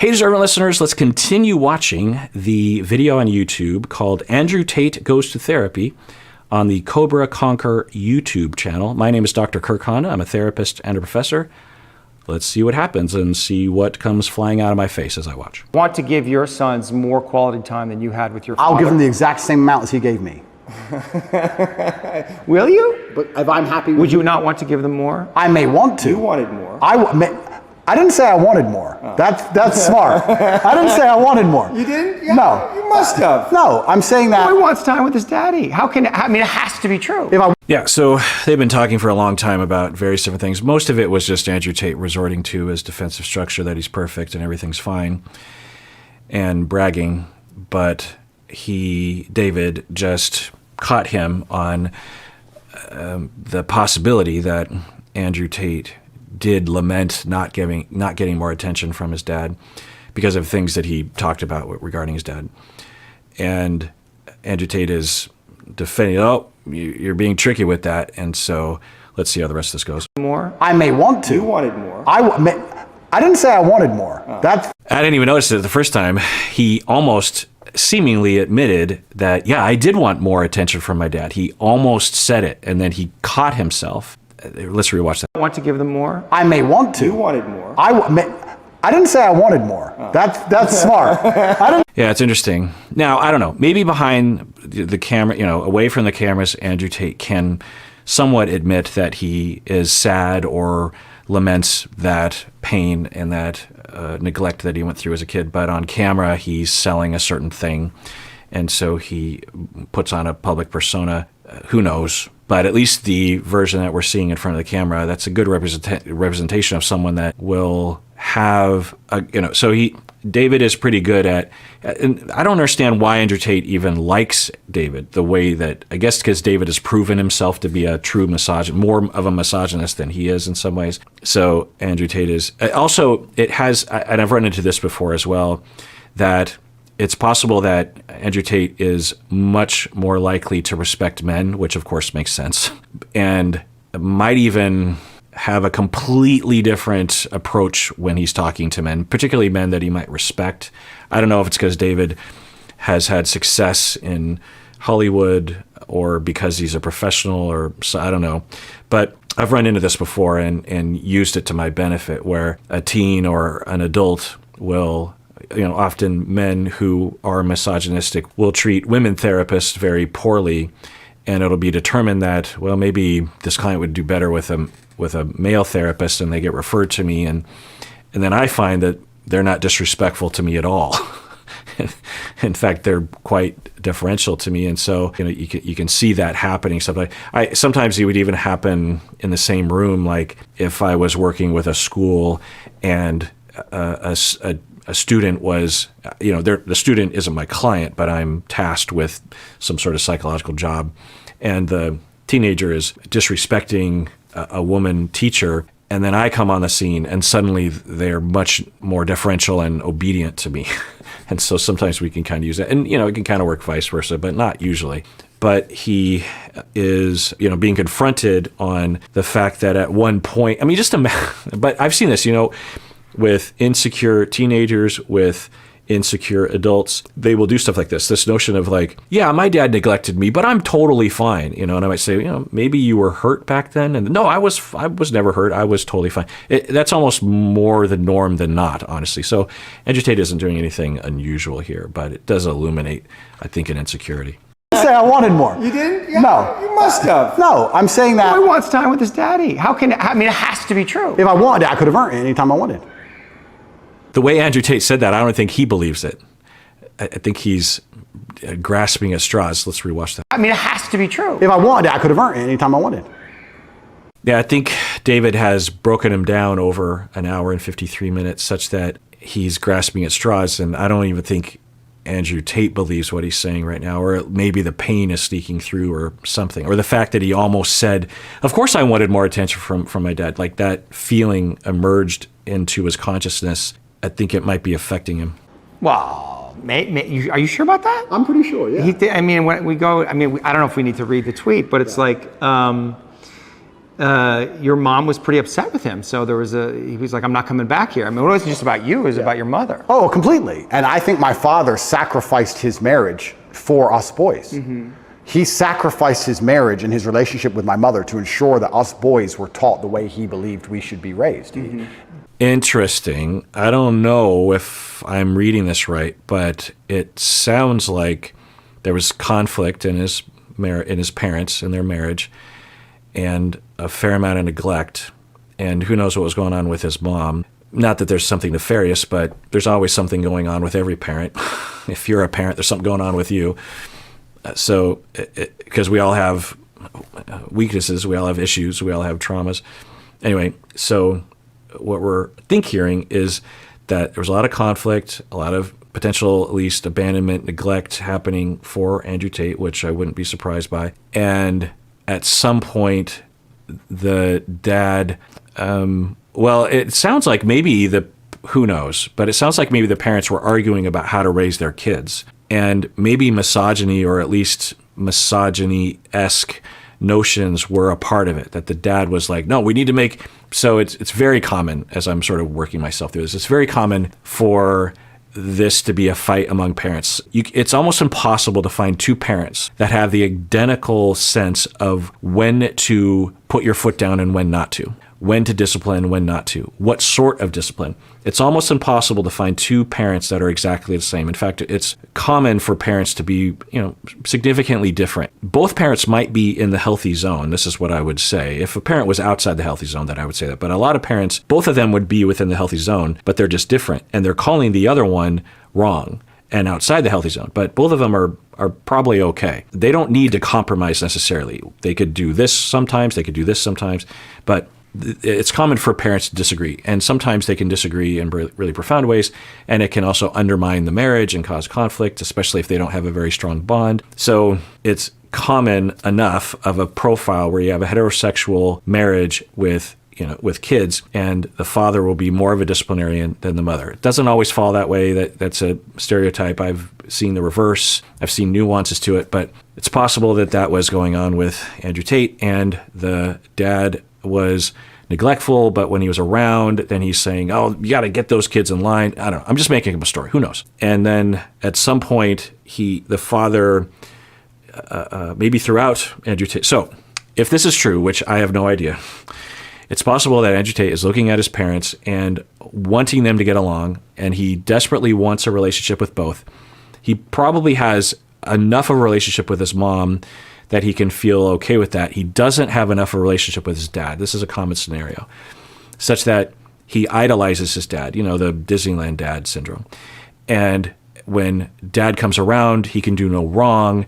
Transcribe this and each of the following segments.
Hey, Deserving listeners, let's continue watching the video on YouTube called Andrew Tate Goes to Therapy on the Cobra Conquer YouTube channel. My name is Dr. Kirk Honda. I'm a therapist and a professor. Let's see what happens and see what comes flying out of my face as I watch. Want to give your sons more quality time than you had with your father? I'll give them the exact same amount as he gave me. Will you? But if I'm happy with Would you not want to give them more? I may want to. You wanted more. I didn't say I wanted more. Oh. That's smart. I didn't say I wanted more. You didn't? Yeah, no. You must have. No, I'm saying that. Boy wants time with his daddy. How can, I mean, it has to be true. Yeah, so they've been talking for a long time about various different things. Most of it was just Andrew Tate resorting to his defensive structure that he's perfect and everything's fine and bragging. But David just caught him on the possibility that Andrew Tate did lament not getting more attention from his dad because of things that he talked about regarding his dad. And Andrew Tate is defending, oh, you're being tricky with that. And so let's see how the rest of this goes. More? I may want to. You wanted more. I didn't say I wanted more. Oh. I didn't even notice it the first time. He almost seemingly admitted that, yeah, I did want more attention from my dad. He almost said it, and then he caught himself. Let's rewatch that. Want to give them more? I may want to. You wanted more. I didn't say I wanted more. Oh. That's smart. Yeah, it's interesting. Now, I don't know. Maybe behind the camera, away from the cameras, Andrew Tate can somewhat admit that he is sad or laments that pain and that neglect that he went through as a kid. But on camera, he's selling a certain thing. And so he puts on a public persona. Who knows? But at least the version that we're seeing in front of the camera, that's a good representation of someone that will have, David is pretty good at, and I don't understand why Andrew Tate even likes David the way that, I guess because David has proven himself to be a true misogynist, more of a misogynist than he is in some ways. So Andrew Tate is, also it has, and I've run into this before as well, that it's possible that Andrew Tate is much more likely to respect men, which of course makes sense, and might even have a completely different approach when he's talking to men, particularly men that he might respect. I don't know if it's because David has had success in Hollywood or because he's a professional or I don't know. But I've run into this before and used it to my benefit where a teen or an adult will, often men who are misogynistic will treat women therapists very poorly, and it'll be determined that, well, maybe this client would do better with a male therapist, and they get referred to me, and then I find that they're not disrespectful to me at all. In fact, they're quite deferential to me, and so you can see that happening. Sometimes it would even happen in the same room, like if I was working with a school and a student was, the student isn't my client, but I'm tasked with some sort of psychological job, and the teenager is disrespecting a woman teacher, and then I come on the scene, and suddenly they're much more deferential and obedient to me. And so sometimes we can kind of use that, and it can kind of work vice versa, but not usually. But he is, being confronted on the fact that at one point, but I've seen this, with insecure teenagers, with insecure adults, they will do stuff like this notion of like, yeah, my dad neglected me, but I'm totally fine, and I might say, maybe you were hurt back then, and no, I was never hurt, I was totally fine. That's almost more the norm than not, honestly. So Andrew Tate isn't doing anything unusual here, but it does illuminate, I think, an insecurity. Say I wanted more. You didn't? Yeah, no. You must have. No, I'm saying that. Boy wants time with his daddy. How can, it has to be true. If I wanted it, I could have earned it anytime I wanted. The way Andrew Tate said that, I don't think he believes it. I think he's grasping at straws. Let's rewatch that. It has to be true. If I wanted it, I could have earned it anytime I wanted. Yeah, I think David has broken him down over an hour and 53 minutes such that he's grasping at straws, and I don't even think Andrew Tate believes what he's saying right now, or maybe the pain is sneaking through or something, or the fact that he almost said, of course I wanted more attention from my dad. Like that feeling emerged into his consciousness. I think it might be affecting him. Well, are you sure about that? I'm pretty sure, yeah. When we go, I don't know if we need to read the tweet, but it's like, your mom was pretty upset with him. So he was like, I'm not coming back here. I mean, it wasn't just about you, it was about your mother. Oh, completely. And I think my father sacrificed his marriage for us boys. He sacrificed his marriage and his relationship with my mother to ensure that us boys were taught the way he believed we should be raised. Interesting. I don't know if I'm reading this right, but it sounds like there was conflict in his parents, in their marriage, and a fair amount of neglect. And who knows what was going on with his mom. Not that there's something nefarious, but there's always something going on with every parent. If you're a parent, there's something going on with you. So, because we all have weaknesses, we all have issues, we all have traumas. Anyway, so what we're hearing is that there was a lot of conflict, a lot of potential, at least, abandonment, neglect happening for Andrew Tate, which I wouldn't be surprised by. And at some point, the dad, well, it sounds like maybe who knows, but it sounds like maybe the parents were arguing about how to raise their kids. And maybe misogyny, or at least misogyny-esque notions, were a part of it, that the dad was like, no, we need to make... So it's very common, as I'm sort of working myself through this, it's very common for this to be a fight among parents. It's almost impossible to find two parents that have the identical sense of when to put your foot down and when not to. When to discipline, when not to. What sort of discipline. It's almost impossible to find two parents that are exactly the same. In fact, it's common for parents to be, significantly different. Both parents might be in the healthy zone. This is what I would say. If a parent was outside the healthy zone, then I would say that. But a lot of parents, both of them would be within the healthy zone, but they're just different. And they're calling the other one wrong and outside the healthy zone. But both of them are probably okay. They don't need to compromise necessarily. They could do this sometimes, they could do this sometimes, but it's common for parents to disagree, and sometimes they can disagree in really profound ways, and it can also undermine the marriage and cause conflict, especially if they don't have a very strong bond. So it's common enough of a profile where you have a heterosexual marriage with kids, and the father will be more of a disciplinarian than the mother. It doesn't always fall that way. That's a stereotype. I've seen the reverse. I've seen nuances to it, but it's possible that was going on with Andrew Tate, and the dad was neglectful, but when he was around, then he's saying, oh, you got to get those kids in line. I don't know. I'm just making up a story. Who knows? And then at some point, the father, maybe throughout Andrew Tate. So if this is true, which I have no idea, it's possible that Andrew Tate is looking at his parents and wanting them to get along, and he desperately wants a relationship with both. He probably has enough of a relationship with his mom that he can feel okay with that. He doesn't have enough of a relationship with his dad. This is a common scenario, such that he idolizes his dad, the Disneyland dad syndrome. And when dad comes around, he can do no wrong.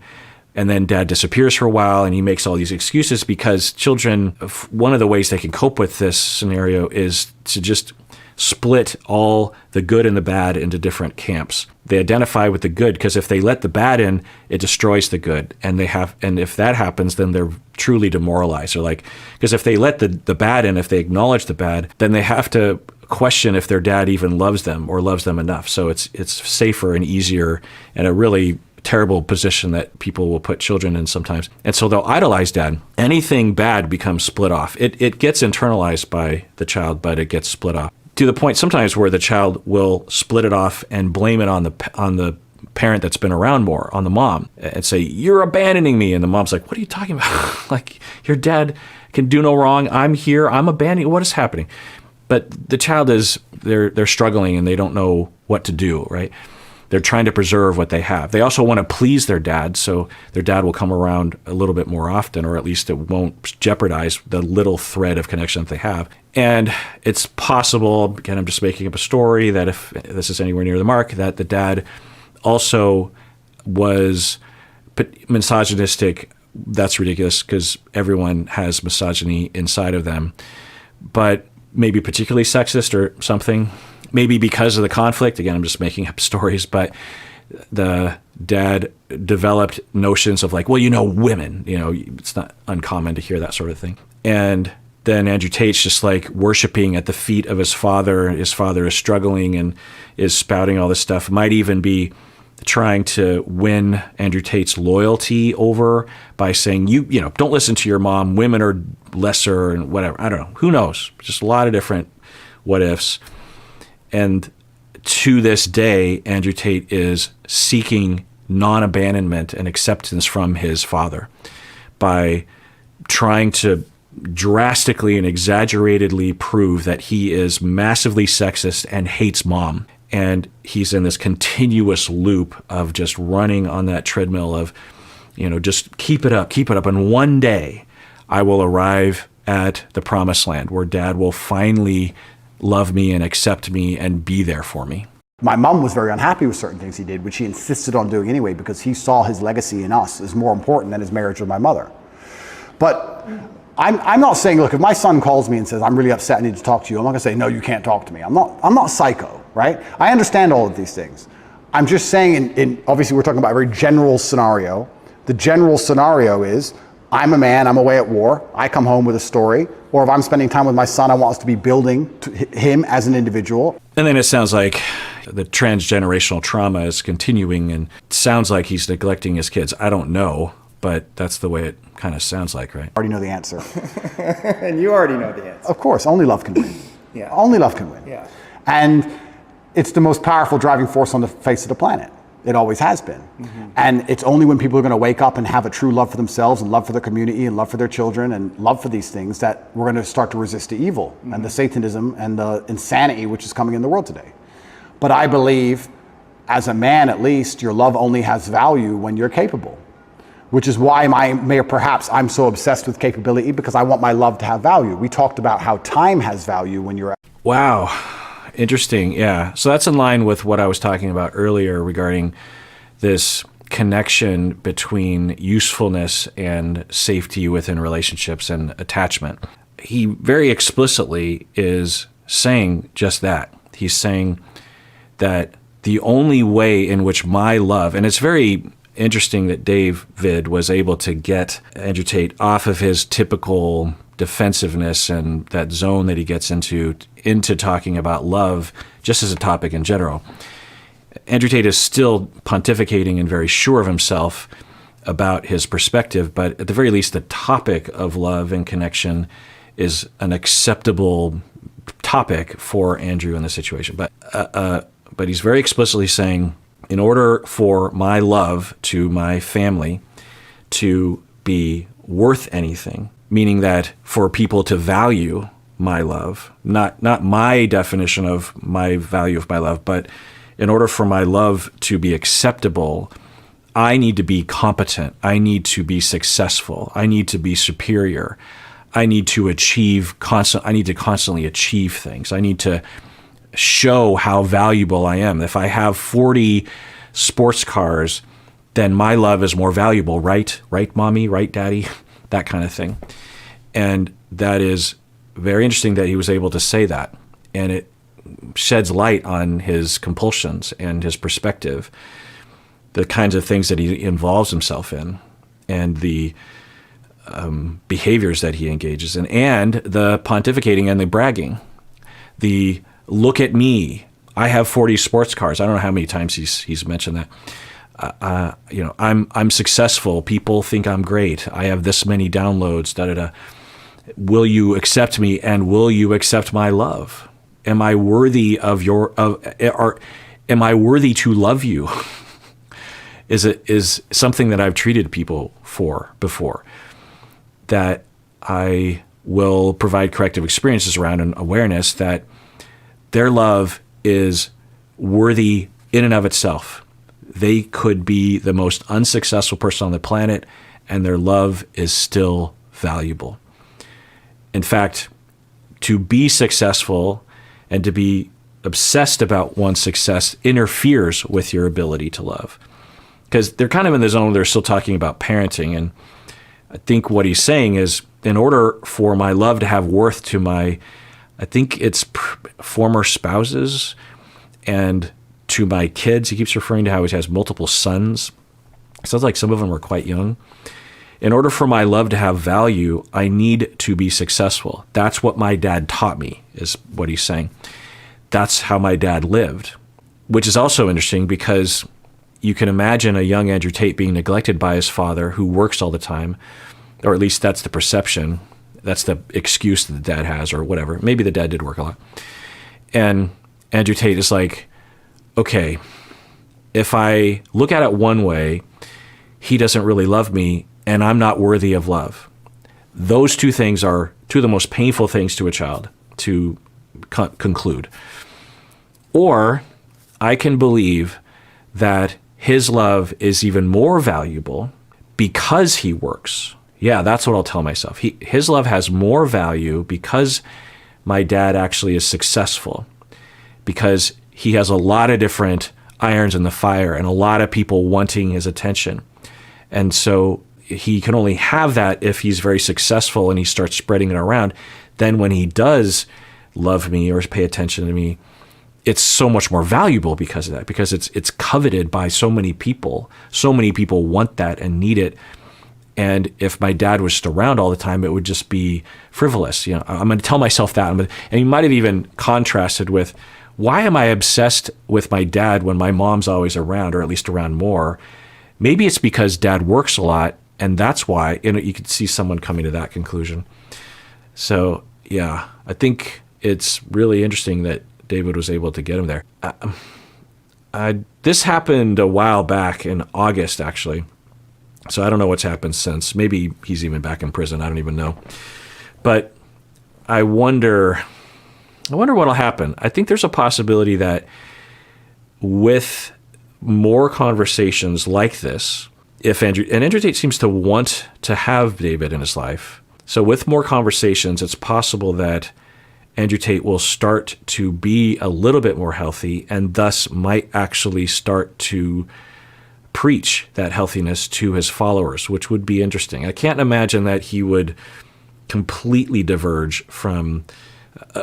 And then dad disappears for a while, and he makes all these excuses because children, one of the ways they can cope with this scenario is to just split all the good and the bad into different camps. They identify with the good because if they let the bad in, it destroys the good. And if that happens, then they're truly demoralized. Because if they let the bad in, if they acknowledge the bad, then they have to question if their dad even loves them or loves them enough. So it's safer and easier, and a really terrible position that people will put children in sometimes. And so they'll idolize dad. Anything bad becomes split off. It gets internalized by the child, but it gets split off. To the point sometimes where the child will split it off and blame it on the parent that's been around more, on the mom, and say, you're abandoning me. And the mom's like, what are you talking about? Like, your dad can do no wrong. I'm here. I'm abandoning. What is happening? But the child they're struggling and they don't know what to do, right? They're trying to preserve what they have. They also want to please their dad, so their dad will come around a little bit more often, or at least it won't jeopardize the little thread of connection that they have. And it's possible, again, I'm just making up a story, that if this is anywhere near the mark, that the dad also was misogynistic. That's ridiculous because everyone has misogyny inside of them, but maybe particularly sexist or something. Maybe because of the conflict. Again, I'm just making up stories, but the dad developed notions of women, it's not uncommon to hear that sort of thing. And then Andrew Tate's just worshiping at the feet of his father. His father is struggling and is spouting all this stuff. Might even be trying to win Andrew Tate's loyalty over by saying, you know, don't listen to your mom, women are lesser and whatever. I don't know. Who knows? Just a lot of different what ifs. And to this day, Andrew Tate is seeking non-abandonment and acceptance from his father by trying to drastically and exaggeratedly prove that he is massively sexist and hates mom. And he's in this continuous loop of just running on that treadmill of, you know, just keep it up. And one day I will arrive at the promised land where dad will finally love me and accept me and be there for me. My mom was very unhappy with certain things he did, which he insisted on doing anyway, because he saw his legacy in us as more important than his marriage with my mother. But I'm not saying, look, if my son calls me and says, I'm really upset, I need to talk to you, I'm not gonna say, no, you can't talk to me. I'm not psycho, right? I understand all of these things. I'm just saying, obviously we're talking about a very general scenario. The general scenario is, I'm a man, I'm away at war, I come home with a story, or if I'm spending time with my son, I want us to be building him as an individual. And then it sounds like the transgenerational trauma is continuing, and it sounds like he's neglecting his kids. I don't know, but that's the way it kind of sounds like, right? I already know the answer. And you already know the answer. Of course, only love can win. Yeah. Only love can win. Yeah. And it's the most powerful driving force on the face of the planet. It always has been. Mm-hmm. And it's only when people are going to wake up and have a true love for themselves and love for their community and love for their children and love for these things that we're going to start to resist the evil and the Satanism and the insanity which is coming in the world today. But I believe, as a man at least, your love only has value when you're capable. Which is why perhaps I'm so obsessed with capability, because I want my love to have value. We talked about how time has value when you're... Wow. Interesting. Yeah. So that's in line with what I was talking about earlier regarding this connection between usefulness and safety within relationships and attachment. He very explicitly is saying just that. He's saying that the only way in which my love, and it's very interesting that David was able to get Andrew Tate off of his typical defensiveness and that zone that he gets into talking about love just as a topic in general. Andrew Tate is still pontificating and very sure of himself about his perspective, but at the very least, the topic of love and connection is an acceptable topic for Andrew in the situation. But he's very explicitly saying, in order for my love to my family to be worth anything, meaning that for people to value my love, not my definition of my value of my love, but in order for my love to be acceptable, I need to be competent. I need to be successful. I need to be superior. I need to constantly achieve things. I need to show how valuable I am. If I have 40 sports cars, then my love is more valuable, right? Right, mommy? Right, daddy? That kind of thing. And that is very interesting that he was able to say that. And it sheds light on his compulsions and his perspective, the kinds of things that he involves himself in, and the behaviors that he engages in, and the pontificating and the bragging. The look at me, I have 40 sports cars. I don't know how many times he's mentioned that. I'm successful. People think I'm great. I have this many downloads. Da da da. Will you accept me, and will you accept my love? Am I worthy am I worthy to love you? is something that I've treated people for before, that I will provide corrective experiences around, and awareness that their love is worthy in and of itself. They could be the most unsuccessful person on the planet, and their love is still valuable. In fact, to be successful and to be obsessed about one's success interferes with your ability to love. Because they're kind of in the zone where they're still talking about parenting. And I think what he's saying is, in order for my love to have worth to my, I think it's former spouses and to my kids. He keeps referring to how he has multiple sons. It sounds like some of them are quite young. In order for my love to have value, I need to be successful. That's what my dad taught me, is what he's saying. That's how my dad lived, which is also interesting because you can imagine a young Andrew Tate being neglected by his father, who works all the time, or at least that's the perception. That's the excuse that the dad has, or whatever. Maybe the dad did work a lot. And Andrew Tate is like, okay, if I look at it one way, he doesn't really love me, and I'm not worthy of love. Those two things are two of the most painful things to a child to conclude. Or I can believe that his love is even more valuable because he works. Yeah, that's what I'll tell myself. His love has more value because my dad actually is successful, because he has a lot of different irons in the fire and a lot of people wanting his attention. And so he can only have that if he's very successful and he starts spreading it around. Then when he does love me or pay attention to me, it's so much more valuable because of that, because it's coveted by so many people. So many people want that and need it. And if my dad was just around all the time, it would just be frivolous. You know, I'm going to tell myself that. And he might have even contrasted with, why am I obsessed with my dad when my mom's always around, or at least around more? Maybe it's because dad works a lot, and that's why. You could see someone coming to that conclusion. So yeah, I think it's really interesting that David was able to get him there. This happened a while back in August, actually. So I don't know what's happened since. Maybe he's even back in prison. I don't even know. But I wonder what'll happen. I think there's a possibility that with more conversations like this, Andrew Tate seems to want to have David in his life. So with more conversations, it's possible that Andrew Tate will start to be a little bit more healthy, and thus might actually start to preach that healthiness to his followers, which would be interesting. I can't imagine that he would completely diverge from,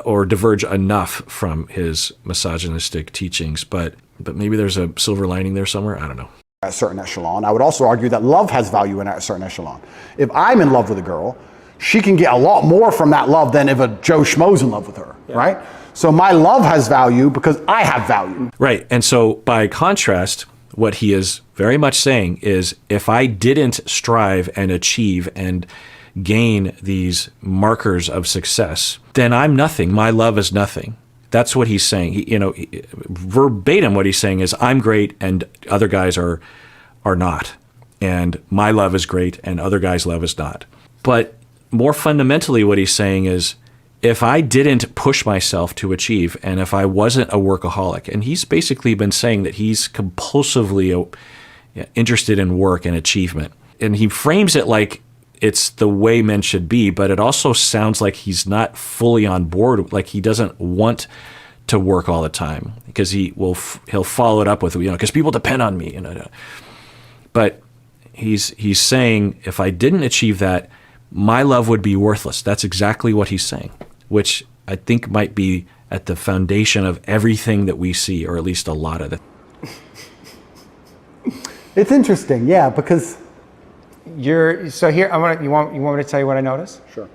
or diverge enough from his misogynistic teachings, but maybe there's a silver lining there somewhere. I don't know. At a certain echelon. I would also argue that love has value in a certain echelon. If I'm in love with a girl, she can get a lot more from that love than if a Joe Schmo's in love with her, right? So my love has value because I have value. Right. And so by contrast, what he is very much saying is, if I didn't strive and achieve and gain these markers of success, then I'm nothing. My love is nothing. That's what he's saying. Verbatim, what he's saying is, I'm great and other guys are not. And my love is great and other guys' love is not. But more fundamentally, what he's saying is, if I didn't push myself to achieve, and if I wasn't a workaholic, and he's basically been saying that he's compulsively interested in work and achievement. And he frames it like it's the way men should be, but it also sounds like he's not fully on board, like he doesn't want to work all the time, because he'll follow it up with, because people depend on me. But he's saying, if I didn't achieve that, my love would be worthless. That's exactly what he's saying, which I think might be at the foundation of everything that we see, or at least a lot of it. It's interesting, yeah, because So here, you want me to tell you what I noticed? Sure.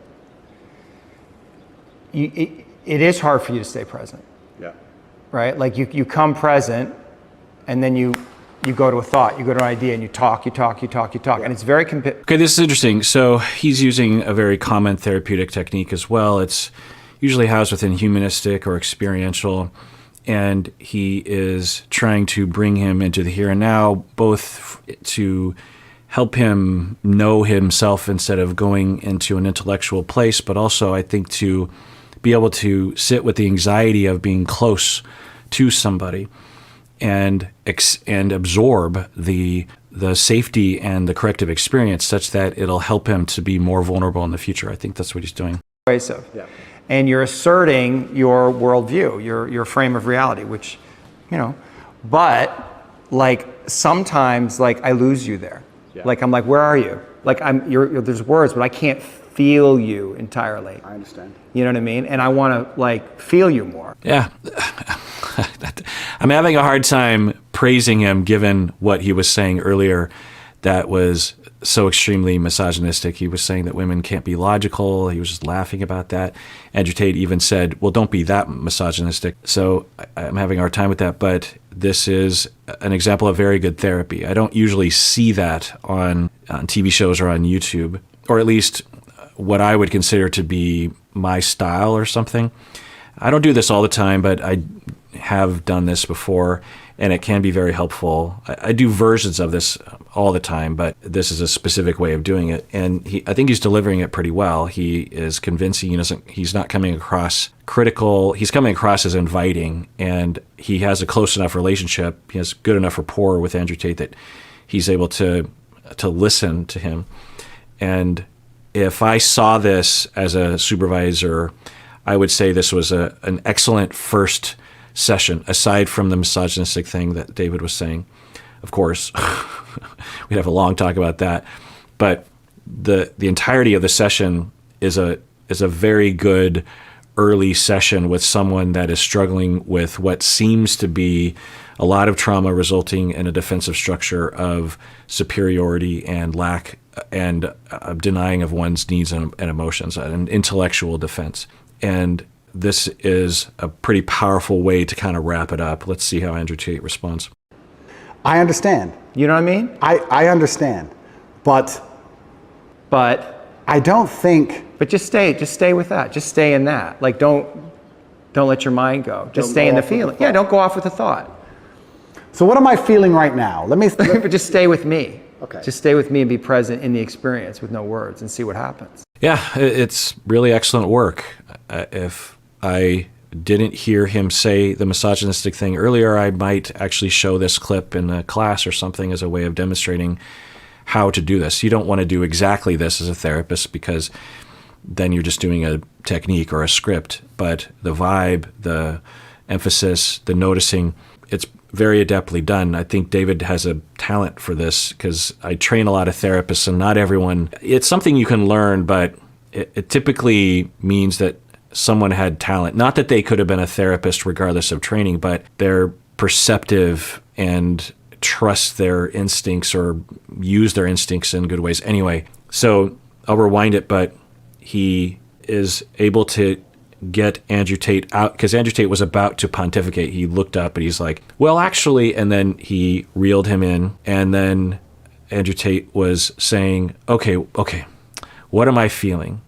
It is hard for you to stay present. Yeah. Right? Like you come present, and then you go to a thought, you go to an idea, and you talk, and it's very Okay, this is interesting. So he's using a very common therapeutic technique as well. It's usually housed within humanistic or experiential, and he is trying to bring him into the here and now, both to help him know himself instead of going into an intellectual place, but also, I think, to be able to sit with the anxiety of being close to somebody and absorb the safety and the corrective experience, such that it'll help him to be more vulnerable in the future. I think that's what he's doing. persuasive. Yeah. And you're asserting your worldview, your frame of reality, which, but like sometimes like I lose you there. Yeah. Like I'm like, where are you? Like there's words, but I can't feel you entirely. I understand. You know what I mean? And I want to like feel you more. Yeah. I'm having a hard time praising him given what he was saying earlier. That was so extremely misogynistic. He was saying that women can't be logical. He was just laughing about that. Andrew Tate even said, well, don't be that misogynistic. So I'm having a hard time with that, but this is an example of very good therapy. I don't usually see that on TV shows or on YouTube, or at least what I would consider to be my style or something. I don't do this all the time, but I have done this before, and it can be very helpful. I do versions of this all the time, but this is a specific way of doing it. And I think he's delivering it pretty well. He is convincing. He's not coming across critical. He's coming across as inviting, and he has a close enough relationship. He has good enough rapport with Andrew Tate that he's able to listen to him. And if I saw this as a supervisor, I would say this was an excellent first session, aside from the misogynistic thing that David was saying. Of course, we'd have a long talk about that. But the entirety of the session is a very good early session with someone that is struggling with what seems to be a lot of trauma resulting in a defensive structure of superiority and lack and denying of one's needs and emotions, an intellectual defense. And this is a pretty powerful way to kind of wrap it up. Let's see how Andrew Tate responds. I understand. You know what I mean? I understand. But I don't think... But just stay with that. Just stay in that. Like, don't let your mind go. Just stay in the feeling. Yeah, don't go off with the thought. So what am I feeling right now? But just stay with me. Okay. Just stay with me and be present in the experience with no words and see what happens. Yeah, it's really excellent work. If I didn't hear him say the misogynistic thing earlier, I might actually show this clip in a class or something as a way of demonstrating how to do this. You don't want to do exactly this as a therapist, because then you're just doing a technique or a script. But the vibe, the emphasis, the noticing, it's very adeptly done. I think David has a talent for this, because I train a lot of therapists, and not everyone, it's something you can learn, but it typically means that someone had talent. Not that they could have been a therapist regardless of training, but they're perceptive and trust their instincts or use their instincts in good ways. Anyway, so I'll rewind it, but he is able to get Andrew Tate out, because Andrew Tate was about to pontificate. He looked up and he's like, well, actually, and then he reeled him in, and then Andrew Tate was saying, okay, what am I feeling?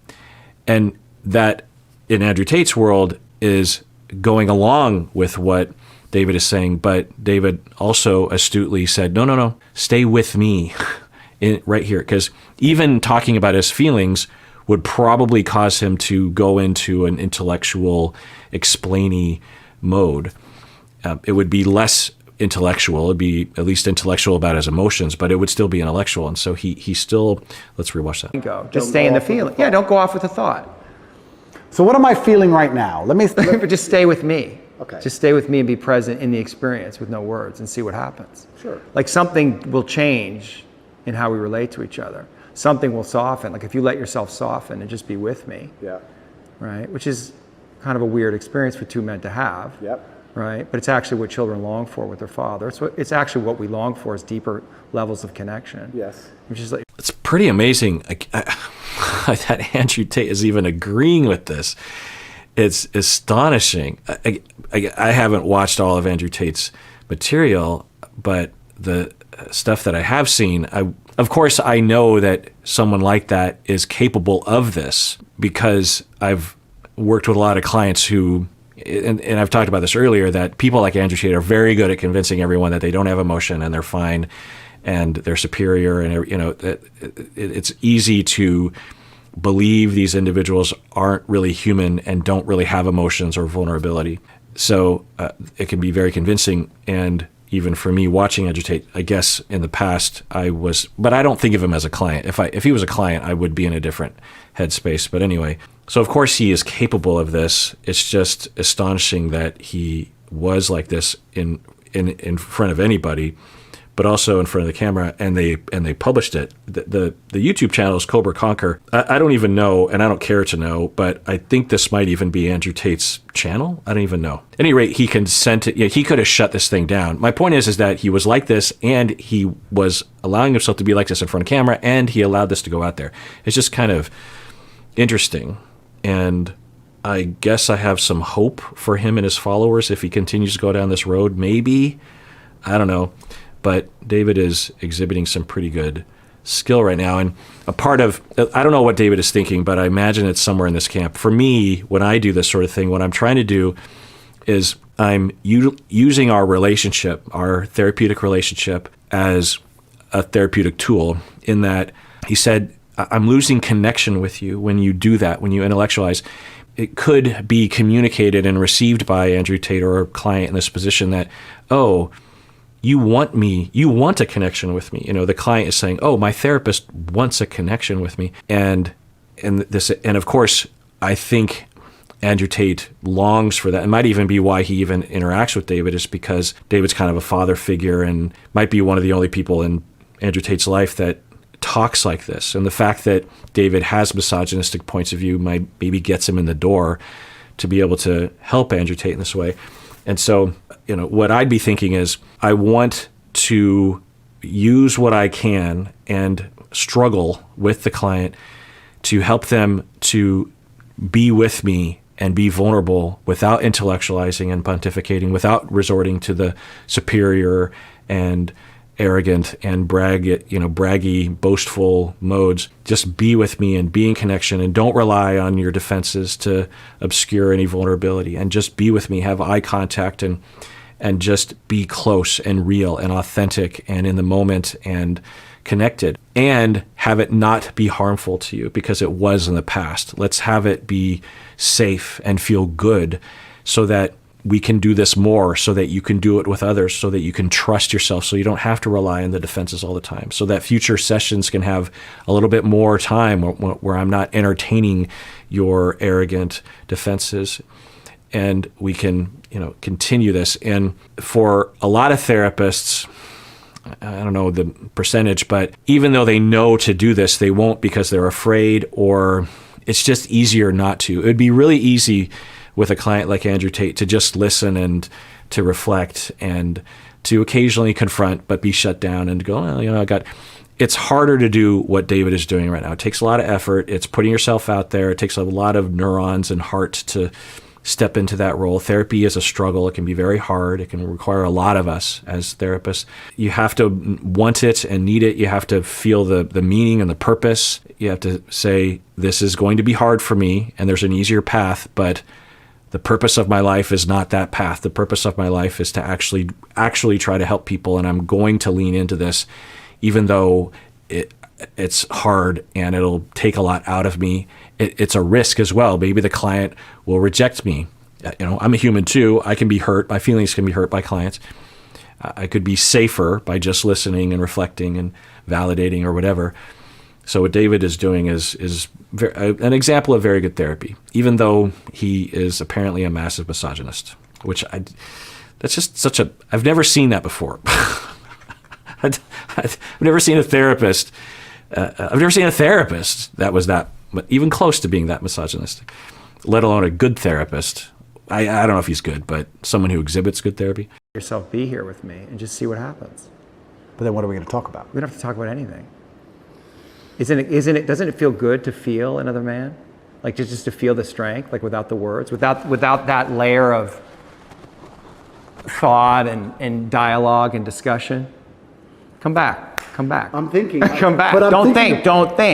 And that, in Andrew Tate's world, is going along with what David is saying, but David also astutely said, no, stay with me right here, because even talking about his feelings would probably cause him to go into an intellectual, explainy mode. It would be less intellectual. It'd be at least intellectual about his emotions, but it would still be intellectual. And so he still, let's rewatch that. Just stay in the feeling. Yeah, don't go off with the thought. So what am I feeling right now? But just stay with me. Okay. Just stay with me and be present in the experience with no words and see what happens. Sure. Like, something will change in how we relate to each other. Something will soften. Like, if you let yourself soften and just be with me. Yeah. Right? Which is kind of a weird experience for two men to have. Yep. Right? But it's actually what children long for with their father. It's actually what we long for, is deeper levels of connection. Yes. Which is like, It's pretty amazing that Andrew Tate is even agreeing with this. It's astonishing. I haven't watched all of Andrew Tate's material, but the stuff that I have seen, of course, I know that someone like that is capable of this, because I've worked with a lot of clients who, and I've talked about this earlier, that people like Andrew Tate are very good at convincing everyone that they don't have emotion and they're fine and they're superior, and it's easy to believe these individuals aren't really human and don't really have emotions or vulnerability. So it can be very convincing. And even for me watching Andrew Tate, I guess in the past but I don't think of him as a client. If he was a client, I would be in a different headspace. But anyway, so of course he is capable of this. It's just astonishing that he was like this in front of anybody. but also in front of the camera, and they published it. The YouTube channel is Cobra Conquer. I don't even know, and I don't care to know, but I think this might even be Andrew Tate's channel. I don't even know. At any rate, he consented. Yeah, he could have shut this thing down. My point is that he was like this, and he was allowing himself to be like this in front of camera, and he allowed this to go out there. It's just kind of interesting, and I guess I have some hope for him and his followers if he continues to go down this road. Maybe. I don't know. But David is exhibiting some pretty good skill right now. And a part of, I don't know what David is thinking, but I imagine it's somewhere in this camp. For me, when I do this sort of thing, what I'm trying to do is I'm using our relationship, our therapeutic relationship, as a therapeutic tool, in that he said, I'm losing connection with you when you do that, when you intellectualize. It could be communicated and received by Andrew Tate or a client in this position that, oh, you want a connection with me. The client is saying, oh, my therapist wants a connection with me. And of course, I think Andrew Tate longs for that. It might even be why he even interacts with David, is because David's kind of a father figure and might be one of the only people in Andrew Tate's life that talks like this. And the fact that David has misogynistic points of view maybe gets him in the door to be able to help Andrew Tate in this way. And so, what I'd be thinking is, I want to use what I can and struggle with the client to help them to be with me and be vulnerable without intellectualizing and pontificating, without resorting to the superior and arrogant and braggy, boastful modes. Just be with me and be in connection, and don't rely on your defenses to obscure any vulnerability, and just be with me, have eye contact, and just be close and real and authentic and in the moment and connected, and have it not be harmful to you because it was in the past. Let's have it be safe and feel good so that we can do this more, so that you can do it with others, so that you can trust yourself, so you don't have to rely on the defenses all the time, so that future sessions can have a little bit more time where I'm not entertaining your arrogant defenses, and we can, continue this. And for a lot of therapists, I don't know the percentage, but even though they know to do this, they won't because they're afraid, or it's just easier not to. It would be really easy with a client like Andrew Tate to just listen and to reflect and to occasionally confront, but be shut down and go, well, it's harder to do what David is doing right now. It takes a lot of effort. It's putting yourself out there. It takes a lot of neurons and heart to step into that role. Therapy is a struggle. It can be very hard. It can require a lot of us as therapists. You have to want it and need it. You have to feel the meaning and the purpose. You have to say, this is going to be hard for me, and there's an easier path, but the purpose of my life is not that path. The purpose of my life is to actually try to help people, and I'm going to lean into this, even though it's hard and it'll take a lot out of me. It's a risk as well. Maybe the client will reject me. I'm a human too. I can be hurt. My feelings can be hurt by clients. I could be safer by just listening and reflecting and validating or whatever. So what David is doing is an example of very good therapy, even though he is apparently a massive misogynist, that's just I've never seen that before. I've never seen a therapist. I've never seen a therapist that was that, even close to being that misogynistic, let alone a good therapist. I don't know if he's good, but someone who exhibits good therapy. Yourself, be here with me and just see what happens. But then what are we going to talk about? We don't have to talk about anything. Doesn't it feel good to feel another man? Like just to feel the strength, like without the words, without that layer of thought and dialogue and discussion? Come back. I'm thinking. Come back. But Don't think.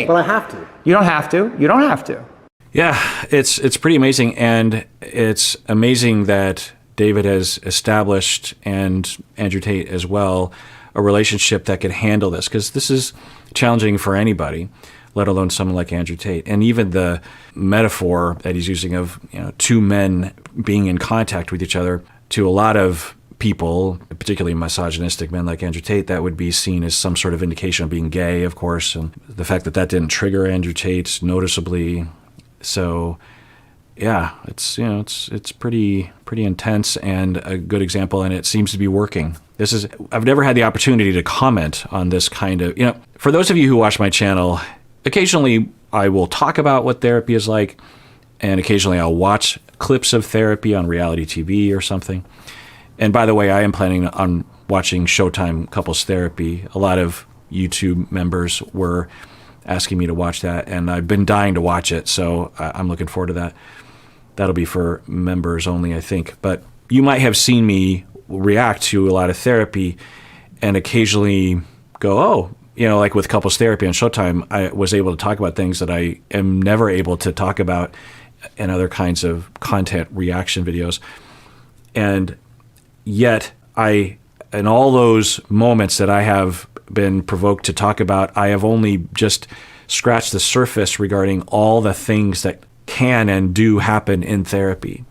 But I have to. You don't have to. Yeah, it's pretty amazing, and it's amazing that David has established, and Andrew Tate as well, a relationship that could handle this, because this is challenging for anybody, let alone someone like Andrew Tate. And even the metaphor that he's using of two men being in contact with each other, to a lot of people, particularly misogynistic men like Andrew Tate, that would be seen as some sort of indication of being gay, of course, and the fact that didn't trigger Andrew Tate noticeably. So yeah, it's pretty intense and a good example, and it seems to be working. I've never had the opportunity to comment on this kind of, for those of you who watch my channel, occasionally I will talk about what therapy is like, and occasionally I'll watch clips of therapy on reality TV or something. And by the way, I am planning on watching Showtime Couples Therapy. A lot of YouTube members were asking me to watch that, and I've been dying to watch it, so I'm looking forward to that. That'll be for members only, I think. But you might have seen me react to a lot of therapy and occasionally go, oh, like with couples therapy on Showtime, I was able to talk about things that I am never able to talk about in other kinds of content reaction videos. And yet in all those moments that I have been provoked to talk about, I have only just scratched the surface regarding all the things that can and do happen in therapy,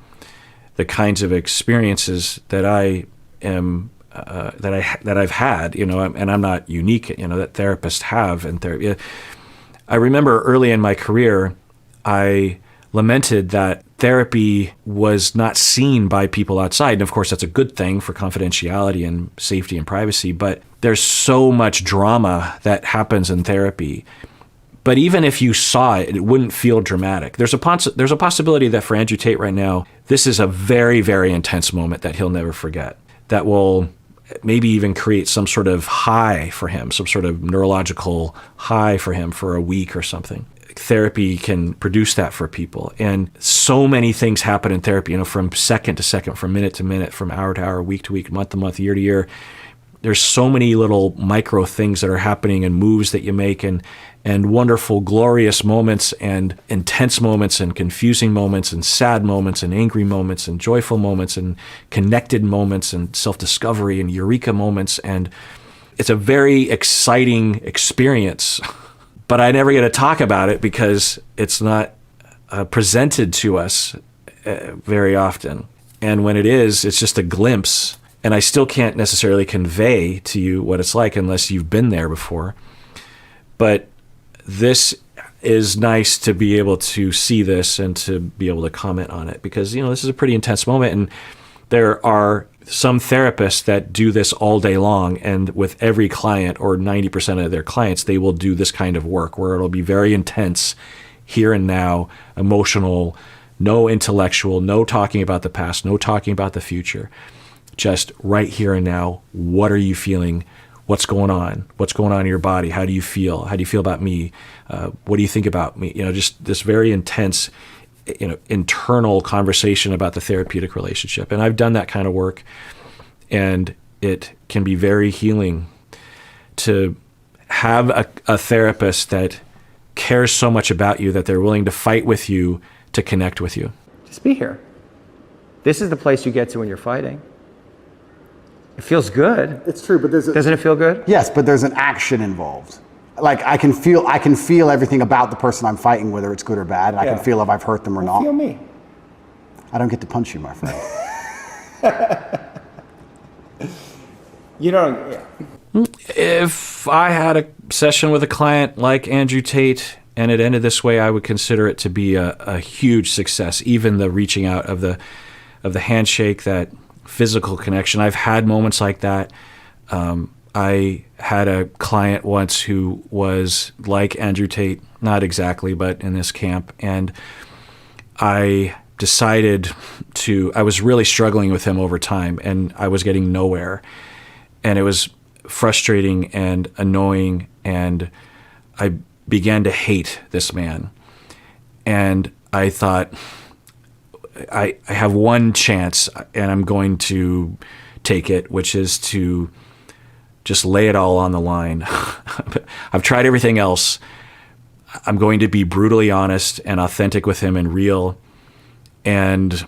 the kinds of experiences that I am that I've had, and I'm not unique, that therapists have in therapy. I remember early in my career, I lamented that therapy was not seen by people outside. And of course, that's a good thing for confidentiality and safety and privacy, but there's so much drama that happens in therapy. But even if you saw it, it wouldn't feel dramatic. There's a possibility that for Andrew Tate right now, this is a very, very intense moment that he'll never forget, that will maybe even create some sort of high for him, some sort of neurological high for him for a week or something. Therapy can produce that for people. And so many things happen in therapy, from second to second, from minute to minute, from hour to hour, week to week, month to month, year to year. There's so many little micro things that are happening and moves that you make and wonderful, glorious moments and intense moments and confusing moments and sad moments and angry moments and joyful moments and connected moments and self-discovery and eureka moments. And it's a very exciting experience. But I never get to talk about it because it's not presented to us very often. And when it is, it's just a glimpse. And I still can't necessarily convey to you what it's like unless you've been there before. But this is nice to be able to see this and to be able to comment on it because, this is a pretty intense moment. And there are some therapists that do this all day long, and with every client or 90% of their clients, they will do this kind of work where it'll be very intense, here and now, emotional, no intellectual, no talking about the past, no talking about the future, just right here and now. What are you feeling? What's going on? What's going on in your body? How do you feel? How do you feel about me? What do you think about me? Just this very intense internal conversation about the therapeutic relationship. And I've done that kind of work, and it can be very healing to have a therapist that cares so much about you that they're willing to fight with you to connect with you. Just be here. This is the place you get to when you're fighting. It feels good. It's true, but doesn't it feel good? Yes, but there's an action involved. Like I can feel everything about the person I'm fighting, whether it's good or bad. And I can feel if I've hurt them or not. Feel me. I don't get to punch you, my friend. If I had a session with a client like Andrew Tate and it ended this way, I would consider it to be a huge success. Even the reaching out of the handshake, that physical connection. I've had moments like that. I had a client once who was like Andrew Tate, not exactly, but in this camp. And I decided I was really struggling with him over time, and I was getting nowhere. And it was frustrating and annoying, and I began to hate this man. And I thought, I have one chance, and I'm going to take it, which is to just lay it all on the line. I've tried everything else. I'm going to be brutally honest and authentic with him and real and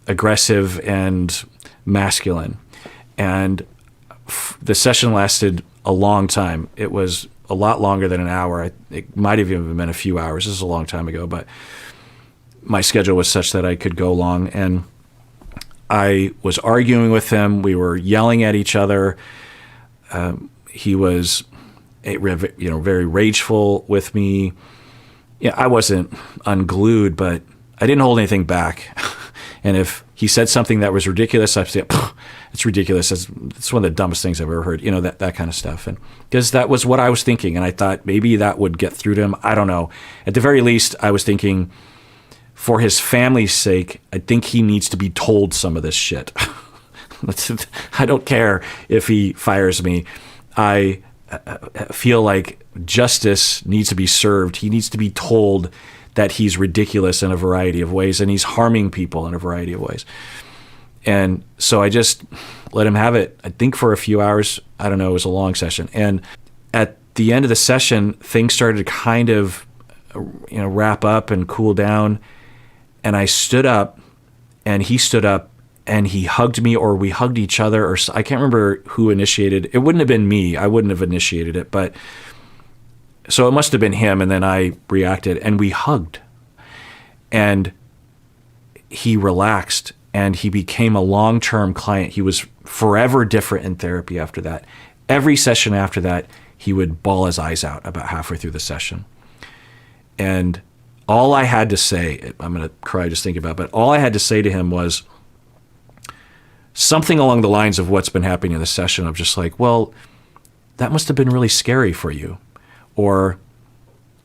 aggressive and masculine. And the session lasted a long time. It was a lot longer than an hour. It might have even been a few hours. This is a long time ago, but my schedule was such that I could go long. And I was arguing with him. We were yelling at each other. He was, very rageful with me. I wasn't unglued, but I didn't hold anything back. And if he said something that was ridiculous, I'd say, it's ridiculous. It's one of the dumbest things I've ever heard, that kind of stuff. And because that was what I was thinking. And I thought maybe that would get through to him. I don't know. At the very least, I was thinking for his family's sake, I think he needs to be told some of this shit. I don't care if he fires me. I feel like justice needs to be served. He needs to be told that he's ridiculous in a variety of ways and he's harming people in a variety of ways. And so I just let him have it, I think for a few hours. I don't know, it was a long session. And at the end of the session, things started to kind of, wrap up and cool down. And I stood up and he stood up and he hugged me, or we hugged each other, or I can't remember who initiated. It wouldn't have been me. I wouldn't have initiated it, but so it must have been him. And then I reacted and we hugged, and he relaxed and he became a long-term client. He was forever different in therapy after that. Every session after that, he would bawl his eyes out about halfway through the session. And all I had to say, I'm going to cry just thinking about it, but all I had to say to him was something along the lines of what's been happening in the session of just like, well, that must have been really scary for you. Or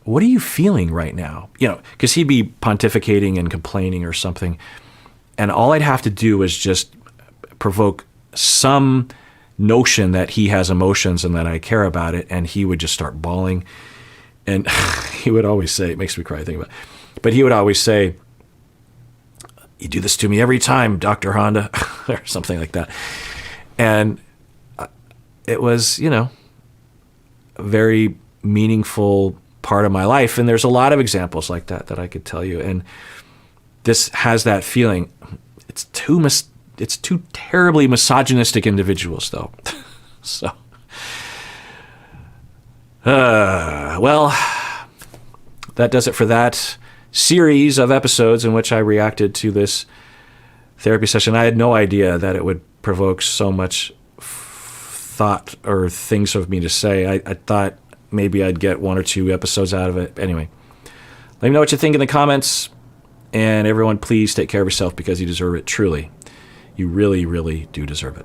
what are you feeling right now? Because he'd be pontificating and complaining or something. And all I'd have to do is just provoke some notion that he has emotions and that I care about it. And he would just start bawling. And he would always say, it makes me cry thinking about it, but he would always say, you do this to me every time, Dr. Honda, or something like that. And it was, a very meaningful part of my life. And there's a lot of examples like that I could tell you. And this has that feeling. It's two terribly misogynistic individuals, though. So, well, that does it for that series of episodes in which I reacted to this therapy session. I had no idea that it would provoke so much thought or things of me to say. I thought maybe I'd get 1 or 2 episodes out of it. Anyway, let me know what you think in the comments. And everyone, please take care of yourself because you deserve it. Truly, you really, really do deserve it.